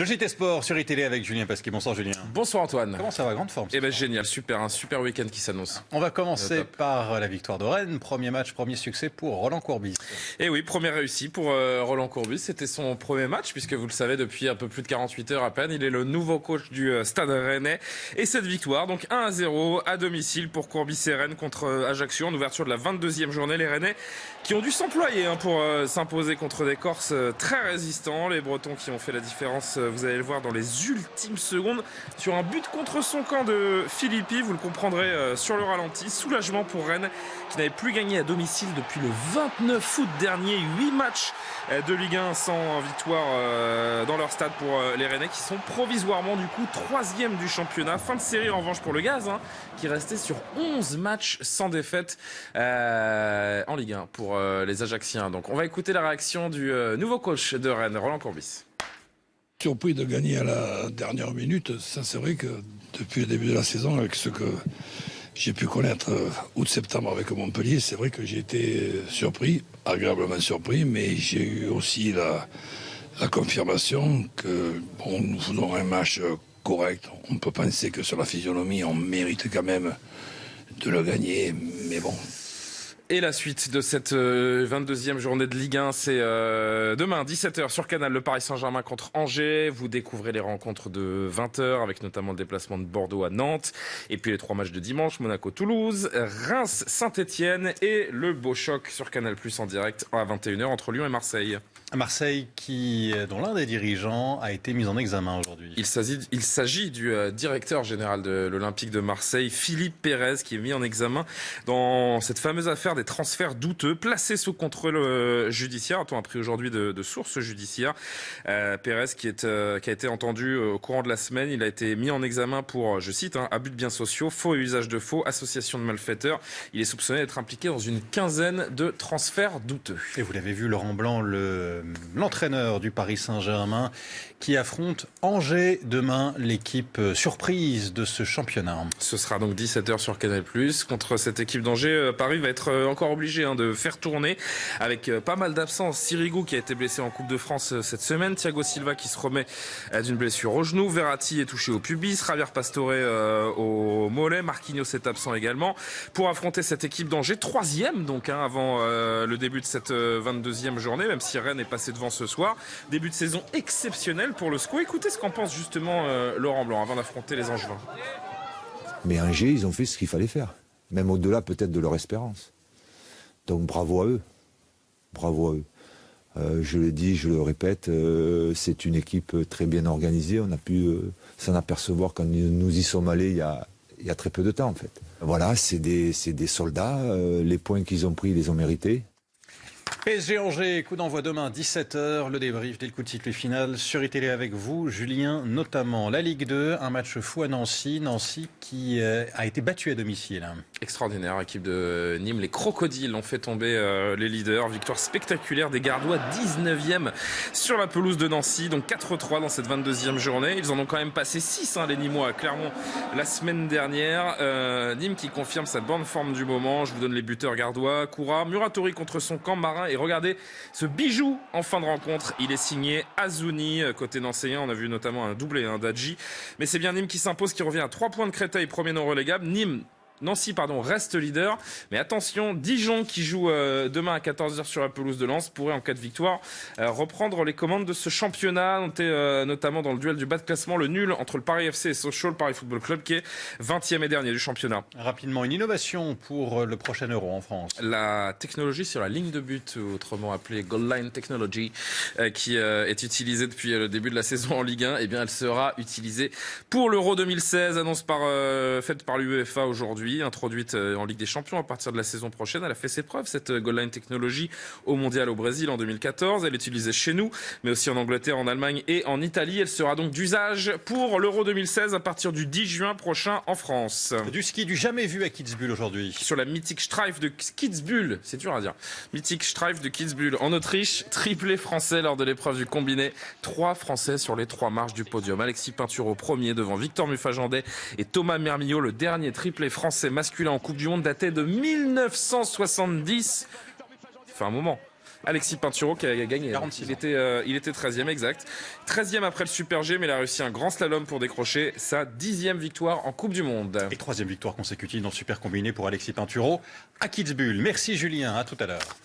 Le JT Sport sur iTélé avec Julien Pasquier. Bonsoir Julien. Bonsoir Antoine. Comment ça va? Grande forme. Génial, super, un super week-end qui s'annonce. On va commencer par la victoire de Rennes. Premier match, premier succès pour Roland Courbis. Et oui, première réussie pour Roland Courbis. C'était son premier match puisque vous le savez, depuis un peu plus de 48 heures à peine, il est le nouveau coach du Stade Rennais. Et cette victoire, donc 1-0 à domicile pour Courbis et Rennes contre Ajaccio en ouverture de la 22e journée. Les Rennais qui ont dû s'employer pour s'imposer contre des Corses très résistants. Les Bretons qui ont fait la différence, vous allez le voir, dans les ultimes secondes sur un but contre son camp de Philippi. Vous le comprendrez sur le ralenti. Soulagement pour Rennes qui n'avait plus gagné à domicile depuis le 29 août dernier. 8 matchs de Ligue 1 sans victoire dans leur stade pour les Rennais qui sont provisoirement du coup 3e du championnat. Fin de série en revanche pour le Gaz qui restait sur 11 matchs sans défaite en Ligue 1 pour les Ajacciens. Donc on va écouter la réaction du nouveau coach de Rennes, Roland Courbis. Surpris de gagner à la dernière minute, ça c'est vrai que depuis le début de la saison, avec ce que j'ai pu connaître août-septembre avec Montpellier, c'est vrai que j'ai été surpris, agréablement surpris, mais j'ai eu aussi la confirmation que nous faisons un match correct. On peut penser que sur la physionomie, on mérite quand même de le gagner, mais bon. Et la suite de cette 22e journée de Ligue 1, c'est demain, 17h sur Canal, le Paris Saint-Germain contre Angers. Vous découvrez les rencontres de 20h, avec notamment le déplacement de Bordeaux à Nantes. Et puis les 3 matchs de dimanche, Monaco-Toulouse, Reims-Saint-Etienne et le beau choc sur Canal+, en direct à 21h entre Lyon et Marseille. Marseille dont l'un des dirigeants a été mis en examen aujourd'hui. Il s'agit du directeur général de l'Olympique de Marseille, Philippe Pérez, qui est mis en examen dans cette fameuse affaire des transferts douteux placés sous contrôle judiciaire. A-t-on appris aujourd'hui de sources judiciaires. Pérez qui a été entendu au courant de la semaine. Il a été mis en examen pour, je cite, abus de biens sociaux, faux et usage de faux, association de malfaiteurs. Il est soupçonné d'être impliqué dans une quinzaine de transferts douteux. Et vous l'avez vu, Laurent Blanc, l'entraîneur du Paris Saint-Germain, qui affronte Angers demain, l'équipe surprise de ce championnat. Ce sera donc 17h sur Canal+. Contre cette équipe d'Angers, Paris va être encore obligé de faire tourner avec pas mal d'absences. Sirigu qui a été blessé en Coupe de France cette semaine, Thiago Silva qui se remet d'une blessure au genou, Verratti est touché au pubis, Javier Pastore au mollet, Marquinhos est absent également. Pour affronter cette équipe d'Angers, 3e donc avant le début de cette 22e journée, même si Rennes est passé devant ce soir. Début de saison exceptionnel pour le SCO. Écoutez ce qu'en pense justement Laurent Blanc avant d'affronter les Angevins. Mais Angers, ils ont fait ce qu'il fallait faire, même au-delà peut-être de leur espérance. Donc bravo à eux. Bravo à eux. Je le dis, je le répète, c'est une équipe très bien organisée. On a pu s'en apercevoir quand nous y sommes allés il y a très peu de temps en fait. Voilà, c'est des soldats. Les points qu'ils ont pris, ils les ont mérités. PSG Angers, coup d'envoi demain 17h, le débrief dès le coup de sifflet final sur iTélé avec vous, Julien, notamment la Ligue 2, un match fou à Nancy qui a été battu à domicile. Extraordinaire, équipe de Nîmes, les Crocodiles ont fait tomber les leaders, victoire spectaculaire des Gardois, 19e sur la pelouse de Nancy, donc 4-3 dans cette 22e journée, ils en ont quand même passé 6 les Nîmois à Clermont la semaine dernière. Nîmes qui confirme sa bonne forme du moment, je vous donne les buteurs gardois, Koura, Muratori contre son camp marin. Et regardez ce bijou en fin de rencontre. Il est signé Azouni, côté nancéen. On a vu notamment un doublé d'Adji. Mais c'est bien Nîmes qui s'impose, qui revient à 3 points de Créteil, premier non relégable. Nancy reste leader. Mais attention, Dijon qui joue demain à 14h sur la pelouse de Lens pourrait en cas de victoire reprendre les commandes de ce championnat. Notamment dans le duel du bas de classement, le nul entre le Paris FC et Sochaux, le Paris Football Club qui est 20e et dernier du championnat. Rapidement, une innovation pour le prochain Euro en France. La technologie sur la ligne de but, autrement appelée Goal Line Technology, qui est utilisée depuis le début de la saison en Ligue 1, eh bien elle sera utilisée pour l'Euro 2016, annonce faite par l'UEFA aujourd'hui. Introduite en Ligue des Champions à partir de la saison prochaine. Elle a fait ses preuves, cette Goal Line Technology, au Mondial au Brésil en 2014. Elle est utilisée chez nous, mais aussi en Angleterre, en Allemagne et en Italie. Elle sera donc d'usage pour l'Euro 2016 à partir du 10 juin prochain en France. Du ski du jamais vu à Kitzbühel aujourd'hui. Sur la mythique Streif de Kitzbühel, c'est dur à dire. Mythique Streif de Kitzbühel en Autriche, triplé français lors de l'épreuve du combiné. 3 Français sur les 3 marches du podium. Alexis Pinturo premier devant Victor Muffajandet et Thomas Mermillot, le dernier triplé français masculin en Coupe du Monde daté de 1970. Ça fait un moment. Alexis Pinturo qui a gagné. 46 il était 13e, exact. 13e après le Super G, mais il a réussi un grand slalom pour décrocher sa 10e victoire en Coupe du Monde. Et 3e victoire consécutive dans le Super Combiné pour Alexis Pinturo à Kitzbühel. Merci Julien, à tout à l'heure.